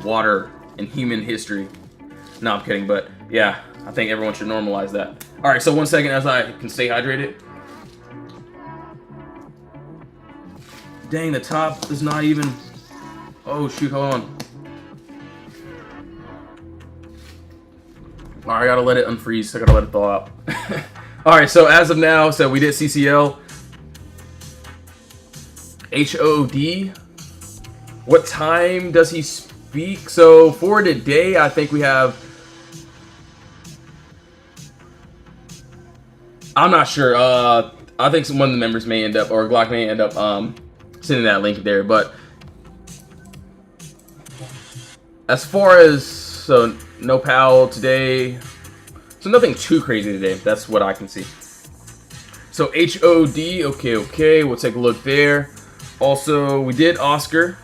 water in human history. No, I'm kidding, but yeah, I think everyone should normalize that. Alright, so 1 second as I can stay hydrated. Dang, the top is not even... Oh shoot, hold on. Alright, I gotta let it unfreeze. I gotta let it thaw out. Alright, so as of now, so we did CCL. HOD. What time does he speak? So for today, I think we have... I'm not sure. I think one of the members may end up, or Glock may end up sending that link there. But as far as, so no PAL today. So nothing too crazy today. That's what I can see. So HOD, okay. We'll take a look there. Also, we did Oscar.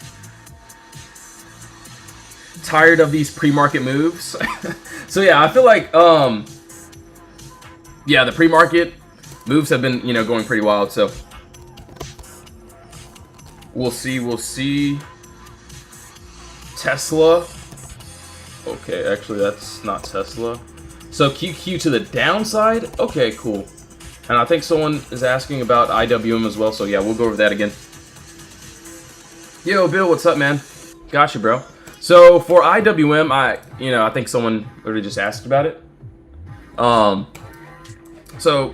Tired of these pre-market moves. So yeah, I feel like yeah, the pre-market moves have been, you know, going pretty wild. So we'll see. Tesla. Okay, actually that's not Tesla. So QQ to the downside. Okay, cool. And I think someone is asking about IWM as well. So yeah, we'll go over that again. Yo, Bill, what's up, man? Gotcha, bro. So for IWM, I think someone already just asked about it. So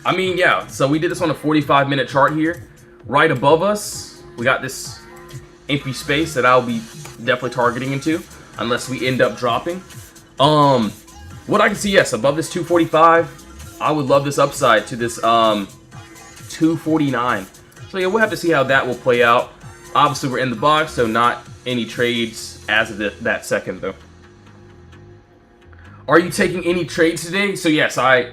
I mean, yeah. So we did this on a 45-minute chart here. Right above us, we got this empty space that I'll be definitely targeting into, unless we end up dropping. What I can see, yes, above this 245, I would love this upside to this 249. So yeah, we'll have to see how that will play out. Obviously, we're in the box, so not any trades as of that second, though. Are you taking any trades today? So yes, I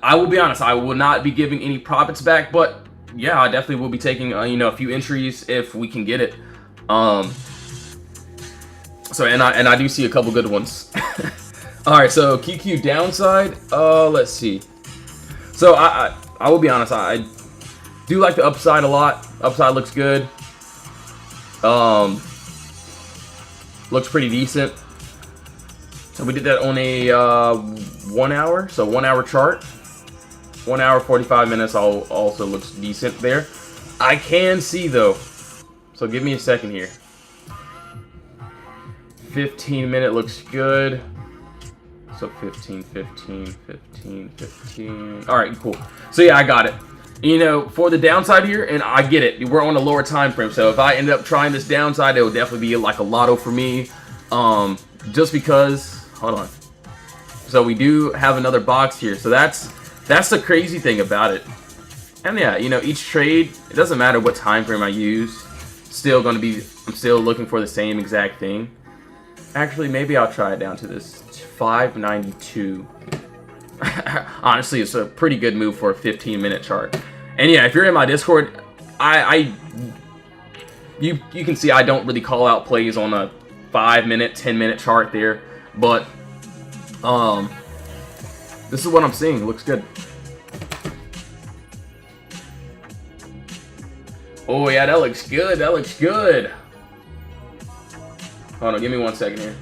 will be honest, I will not be giving any profits back, but yeah, I definitely will be taking a few entries if we can get it. So and I do see a couple good ones. All right, so QQ downside. Let's see. So I will be honest, I do like the upside a lot. Upside looks good. Looks pretty decent. So we did that on a 1 hour, so 1 hour chart. 1 hour 45 minutes also looks decent there. I can see though, so give me a second here. 15-minute looks good. So 15. All right, cool. So yeah, I got it. You know, for the downside here, and I get it, we're on a lower time frame, so if I end up trying this downside, it will definitely be like a lotto for me. Just because, hold on. So we do have another box here, so that's the crazy thing about it. And yeah, you know, each trade, it doesn't matter what time frame I use, I'm still looking for the same exact thing. Actually, maybe I'll try it down to this 592. Honestly, it's a pretty good move for a 15-minute chart. And yeah, if you're in my Discord, you can see I don't really call out plays on a 5-minute, 10-minute chart there, but this is what I'm seeing. It looks good. Oh yeah, that looks good. That looks good. Hold on, give me 1 second here.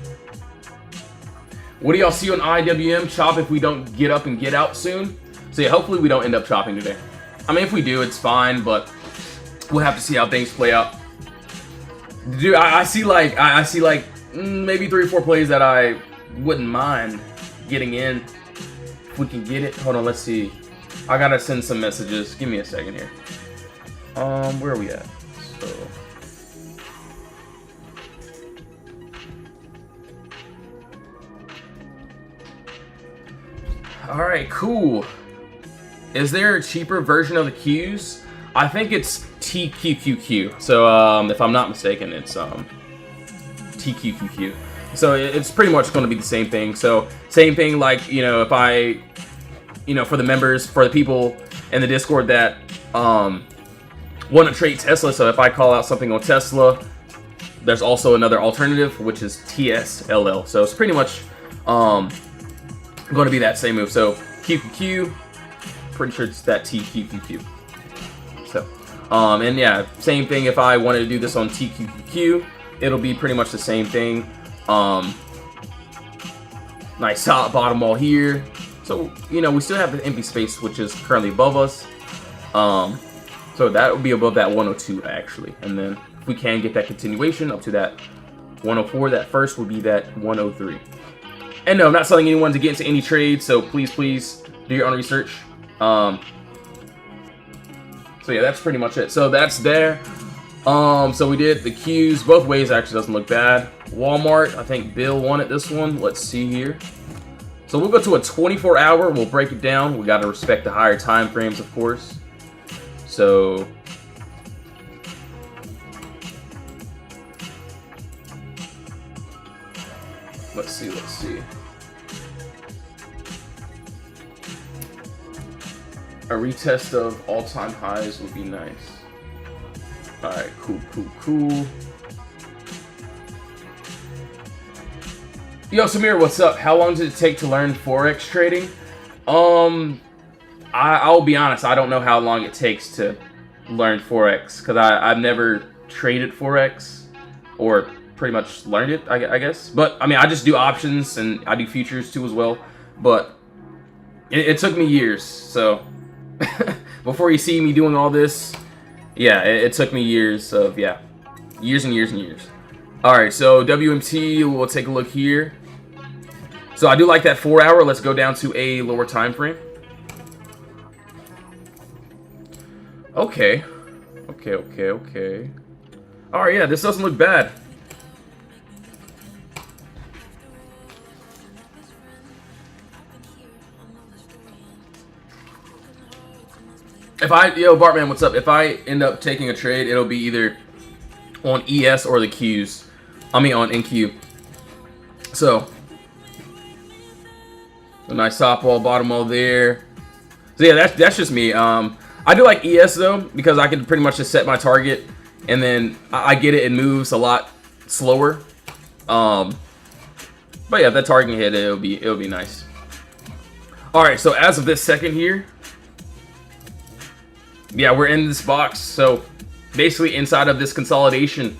What do y'all see on IWM chop if we don't get up and get out soon? So yeah, hopefully we don't end up chopping today. I mean, if we do, it's fine, but we'll have to see how things play out. Dude, I see like maybe 3 or 4 plays that I wouldn't mind getting in if we can get it. Hold on, let's see. I gotta send some messages. Give me a second here. Where are we at? So. Alright, cool. Is there a cheaper version of the Qs? I think it's TQQQ. So, if I'm not mistaken, it's TQQQ. So it's pretty much going to be the same thing. So same thing, like, you know, if I, you know, for the members, for the people in the Discord that want to trade Tesla. So if I call out something on Tesla, there's also another alternative, which is TSLL. So it's pretty much going to be that same move. So QQQ, pretty sure it's that TQQQ. So, and yeah, same thing. If I wanted to do this on TQQQ, it'll be pretty much the same thing. Nice top bottom wall here. So, you know, we still have the empty space, which is currently above us. So that will be above that 102 actually. And then if we can get that continuation up to that 104, that first would be that 103. And no, I'm not selling anyone to get into any trades, so please do your own research. So yeah, that's pretty much it. So that's there. So we did the Qs both ways. Actually, doesn't look bad. Walmart, I think Bill wanted this one. Let's see here. So we'll go to a 24-hour. We'll break it down. We got to respect the higher time frames, of course. So let's see. A retest of all-time highs would be nice. All right, cool. Yo, Samir, what's up? How long did it take to learn Forex trading? I'll be honest, I don't know how long it takes to learn Forex, because I've never traded Forex, or pretty much learned it, I guess. But, I mean, I just do options, and I do futures too as well. But it took me years, so before you see me doing all this, yeah, it took me years of, yeah, years and years. All right, so WMT, we'll take a look here. So I do like that 4-hour. Let's go down to a lower time frame. Okay. All right, yeah, this doesn't look bad. Yo, Bartman, what's up? If I end up taking a trade, it'll be either on ES or the Qs. I mean, on NQ. So, a nice top wall, bottom wall there. So yeah, that's just me. I do like ES though, because I can pretty much just set my target, and then I get it moves a lot slower. But yeah, if that target hit, it'll be nice. All right, so as of this second here, yeah, we're in this box. So basically, inside of this consolidation,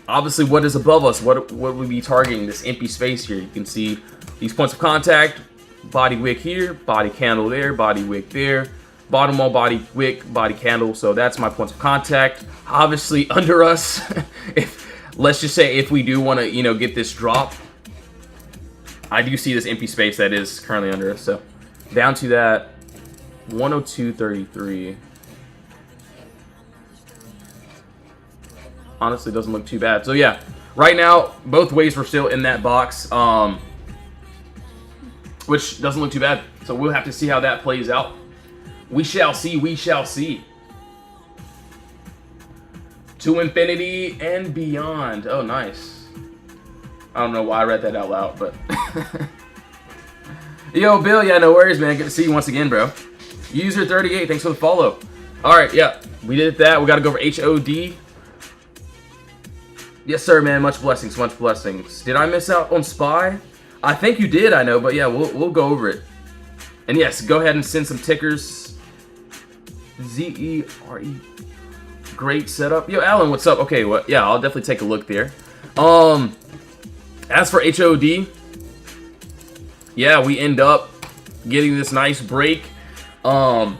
obviously, what is above us? What would we be targeting? This empty space here. You can see these points of contact, body wick here, body candle there, body wick there, bottom wall, body wick, body candle. So that's my points of contact. Obviously, under us, let's just say if we do want to, get this drop, I do see this empty space that is currently under us. So down to that 102.33. Honestly, doesn't look too bad. So yeah, right now both ways we're still in that box, which doesn't look too bad. So we'll have to see how that plays out. We shall see. To infinity and beyond. Oh, nice. I don't know why I read that out loud, but yo, Bill, yeah, no worries, man. Good to see you once again, bro. User 38, thanks for the follow. All right, yeah, we did that. We got to go for HOD. Yes, sir, man. Much blessings, much blessings. Did I miss out on SPY? I think you did, I know, but yeah, we'll go over it. And yes, go ahead and send some tickers. ZERE. Great setup. Yo, Alan, what's up? Okay, well, yeah, I'll definitely take a look there. As for HOD, yeah, we end up getting this nice break. So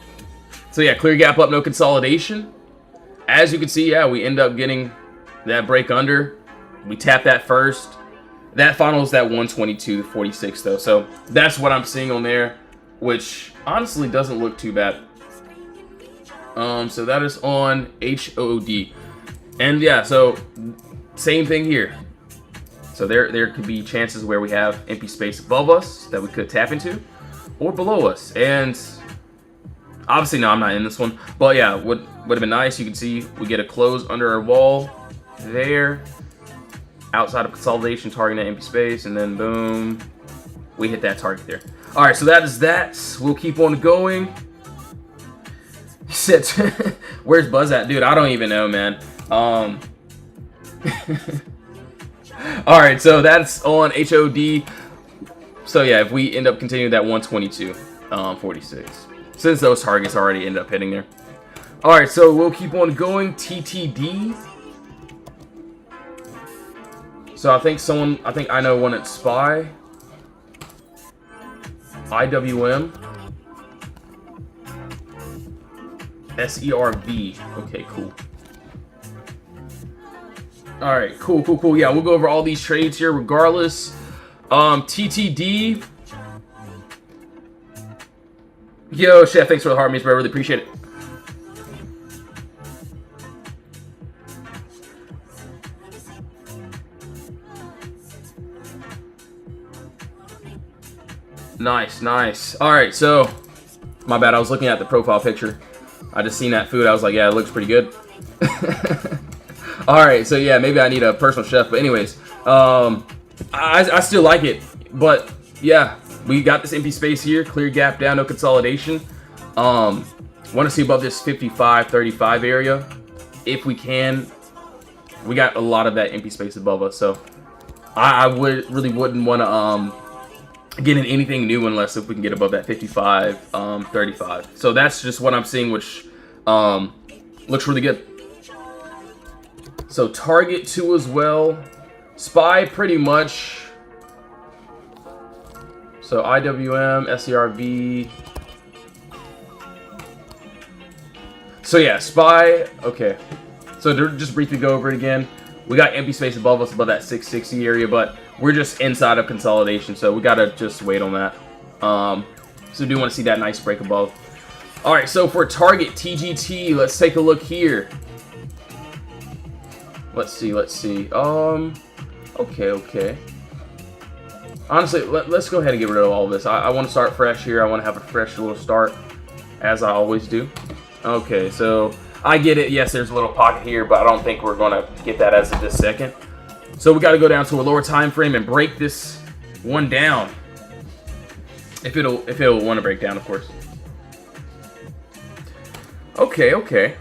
yeah, clear gap up, no consolidation. As you can see, yeah, we end up getting that break under. We tap that first. That funnels that 122.46 though. So that's what I'm seeing on there, which honestly doesn't look too bad. So that is on HOD. And yeah, so same thing here. So there could be chances where we have empty space above us that we could tap into, or below us. And obviously, no, I'm not in this one. But yeah, would have been nice. You can see we get a close under our wall there, outside of consolidation, targeting that empty space, and then boom, we hit that target there. All right, so that is that. We'll keep on going. He said, where's Buzz at? Dude, I don't even know, man. All right, so that's on HOD. So yeah, if we end up continuing that 122.46, since those targets already end up hitting there. All right, so we'll keep on going. TTD. So I think I know one at SPY. IWM. SERV. Okay, cool. All right, cool. Yeah, we'll go over all these trades here regardless. TTD. Yo, Chef, thanks for the heart meets, bro. I really appreciate it. Nice, nice. All right, so my bad. I was looking at the profile picture. I just seen that food. I was like, yeah, it looks pretty good. All right, so yeah, maybe I need a personal chef. But anyways, I still like it. But yeah, we got this empty space here. Clear gap down, no consolidation. Want to see above this 55-35 area if we can. We got a lot of that empty space above us, so I really wouldn't want to get in anything new unless if we can get above that 55-35. So that's just what I'm seeing, which looks really good. So target 2 as well. SPY pretty much. So IWM, SERV. So yeah, SPY. Okay. So to just briefly go over it again, we got empty space above us, above that 660 area, but we're just inside of consolidation, so we gotta just wait on that. So do want to see that nice break above. All right, so for target TGT, let's take a look here. Let's see. Okay. Honestly, let's go ahead and get rid of all of this. I want to start fresh here. I want to have a fresh little start, as I always do. Okay, so I get it. Yes, there's a little pocket here, but I don't think we're gonna get that as of this second. So we got to go down to a lower time frame and break this one down. If it'll want to break down, of course. Okay.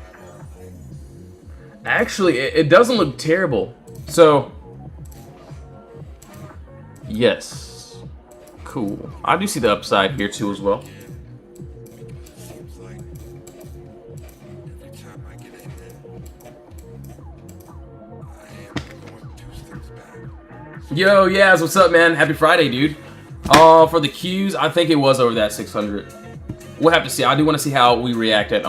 Actually, it doesn't look terrible. So, yes. Cool. I do see the upside here too as well. Yo, Yaz, what's up, man? Happy Friday, dude. For the Qs, I think it was over that 600. We'll have to see. I do want to see how we react at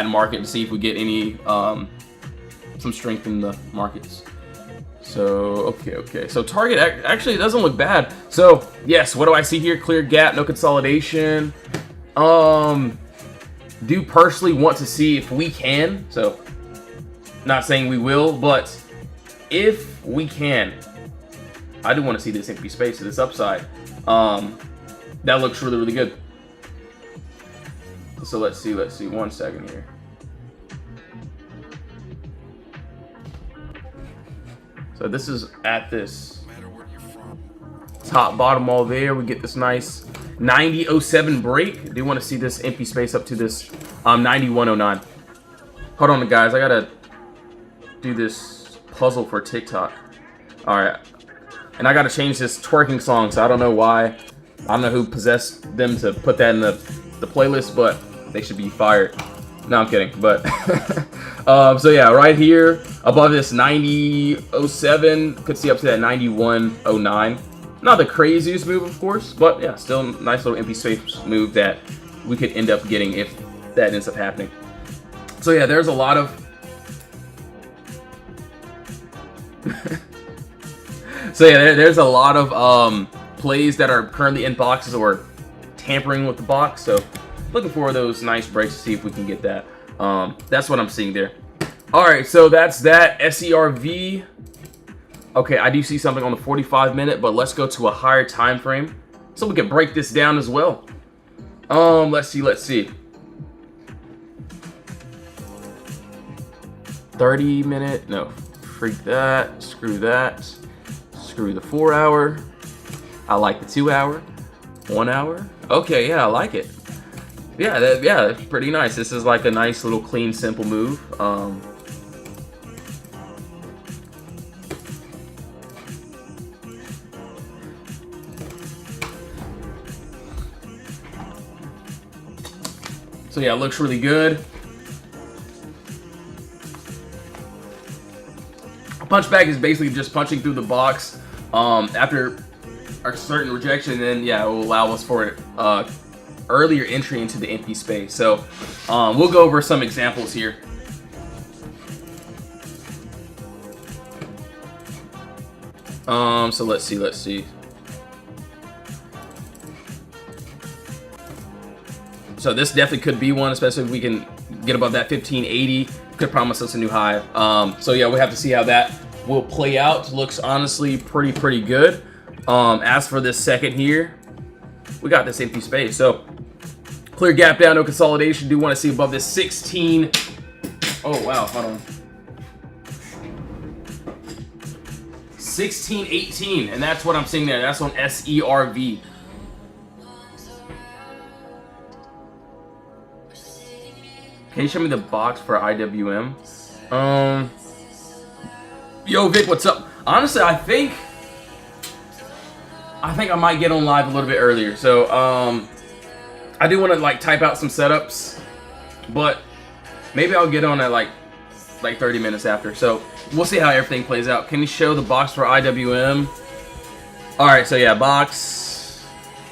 market to see if we get any some strength in the markets. So okay. So target actually doesn't look bad. So yes, what do I see here? Clear gap, no consolidation. Do personally want to see if we can. So not saying we will, but if we can, I do want to see this empty space to this upside. That looks really good. So let's see. 1 second here. So this is at this top bottom all there. We get this nice 90.07 break. I do want to see this empty space up to this 91.09. Hold on, guys. I gotta do this puzzle for TikTok. All right, and I gotta change this twerking song. So I don't know why. I don't know who possessed them to put that in the playlist, but they should be fired. No, I'm kidding. But so yeah, right here above this 90.07, could see up to that 91.09. Not the craziest move, of course, but yeah, still nice little empty space move that we could end up getting if that ends up happening. So yeah, there's a lot of so yeah, there's a lot of plays that are currently in boxes or tampering with the box. So looking for those nice breaks to see if we can get that. That's what I'm seeing there. All right, so that's that SERV. Okay, I do see something on the 45-minute, but let's go to a higher time frame so we can break this down as well. Let's see. 30-minute, no, freak that, screw that, screw the 4 hour. I like the 2 hour, 1 hour. Okay, yeah, I like it. Yeah, that's pretty nice. This is like a nice little clean, simple move. So yeah, it looks really good. A punchback is basically just punching through the box after a certain rejection, and then yeah, it will allow us for earlier entry into the empty space. So we'll go over some examples here. So let's see. So this definitely could be one, especially if we can get above that 1580. Could promise us a new high. So yeah, we have to see how that will play out. Looks honestly pretty good. As for this second here, we got this empty space. So clear gap down, no consolidation. Do want to see above this 16. Oh wow, hold on. 1618, and that's what I'm seeing there. That's on SERV. Can you show me the box for IWM? Yo, Vic, what's up? Honestly, I think I might get on live a little bit earlier. So, I do want to like type out some setups, but maybe I'll get on at like 30 minutes after. So we'll see how everything plays out. Can you show the box for IWM? All right, so yeah, box.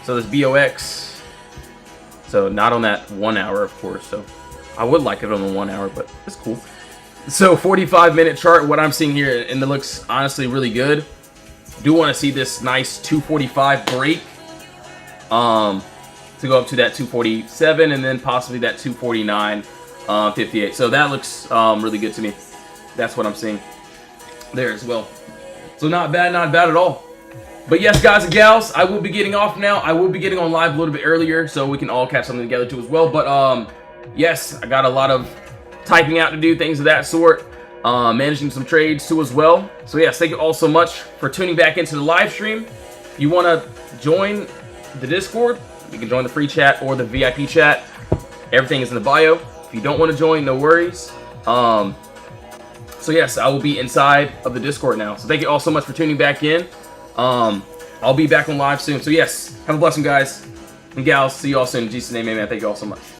So this BOX. So not on that 1 hour, of course. So I would like it on the 1 hour, but it's cool. So 45-minute chart, what I'm seeing here, and it looks honestly really good. Do want to see this nice 245 break to go up to that 247 and then possibly that 249. 58. So that looks really good to me. That's what I'm seeing there as well. So not bad at all. But yes, guys and gals, I will be getting off now. I will be getting on live a little bit earlier so we can all catch something together too as well. But yes, I got a lot of typing out to do, things of that sort. Managing some trades too as well. So yes, thank you all so much for tuning back into the live stream. If you want to join the Discord, you can join the free chat or the VIP chat. Everything is in the bio. If you don't want to join, no worries. So yes, I will be inside of the Discord now. So thank you all so much for tuning back in. I'll be back on live soon. So yes, have a blessing, guys and gals. See you all soon. In Jesus' name, amen. Thank you all so much.